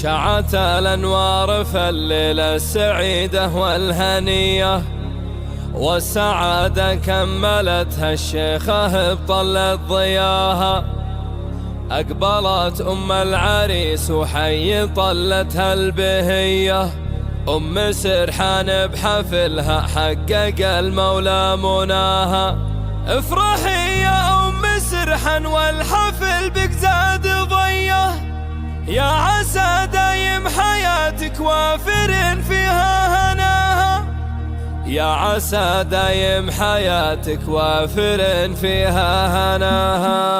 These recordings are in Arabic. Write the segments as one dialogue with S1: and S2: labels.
S1: شعت الأنوار في الليلة السعيدة والهنية، والسعادة كملتها الشيخة بطلت ضياها. أقبلت أم العريس وحي طلتها البهية، أم سرحان بحفلها حقق المولى مناها. افرحي يا أم سرحان والحفل بك زاد ضيه، يا عسى دايم حياتك وافر فيها هناها، يا عسى دايم حياتك وافر فيها هناها.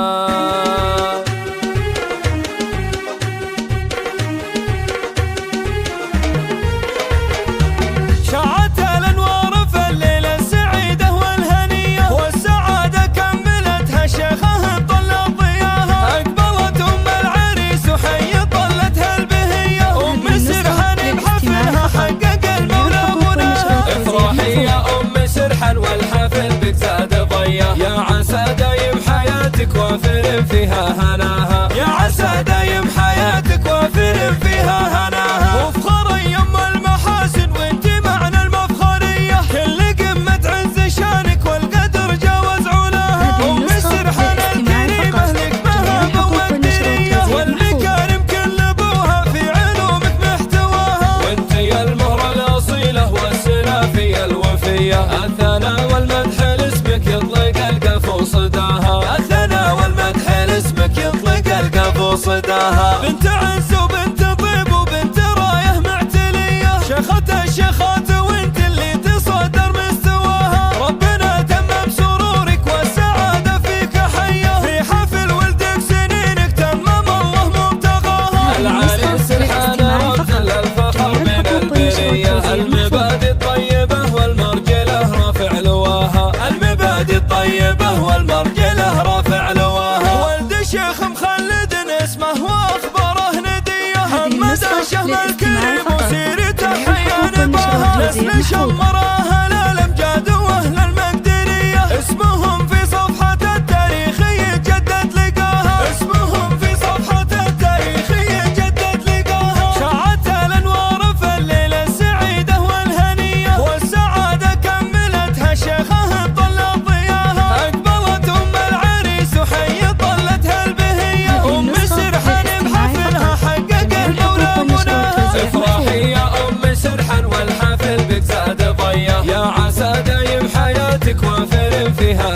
S1: والحفل بك زاد ضيه، يا عسى دايم حياتك وافر فيها هناها، يا عسى دايم حياتك وافر فيها هناها. وفخر يم المحاسن وانت معنى المفخريه، كل قمه عز شانك والقدر جاوز علاها. ام سرحان الكريمه لك مهابه ومقدريه، والمكارم كل ابوها في علومك محتواها. وانت يا المهره الاصيله والسلافيه الوفيه، الثناء والمدح لاسمك يطلق القفو صداها، الثناء والمدح لاسمك يطلق القفو صداها. بنت عز وبنت طيب وبنت رايه معتليه، شيخة الشيخات وانت اللي تصدر مستواها. ربنا تمم سرورك والسعاده فيك حيه، في حفل ولدك سنينك تمم الله مبتغاها. العريس سرحان رمز للفخر من البريه، المبادئ الطيبه والمرجله رافع لواها، المبادئ الطيبة والمرجلة رافع لواها. ولد شيخ مخلد اسمه واخباره ندية، محمد الشهم الكريم وسيرته حيان باها. نسل شمراها للامجاد واهل المقدرية، اسمهم في صفحة التاريخ يجدد لقاها، اسمهم في صفحة التاريخ يجدد لقاها. شعت الانوار في الليلة السعيدة والهنية، والسعادة كملتها الشيخة طلت ضياها. أقبلت أم العريس وحي طلتها البهية، أم سرحان بحفلها حقق المولى مناها. افرحي يا أم سرحان والحفل بك زاد ضيه، يا عسى دايم حياتك وافر فيها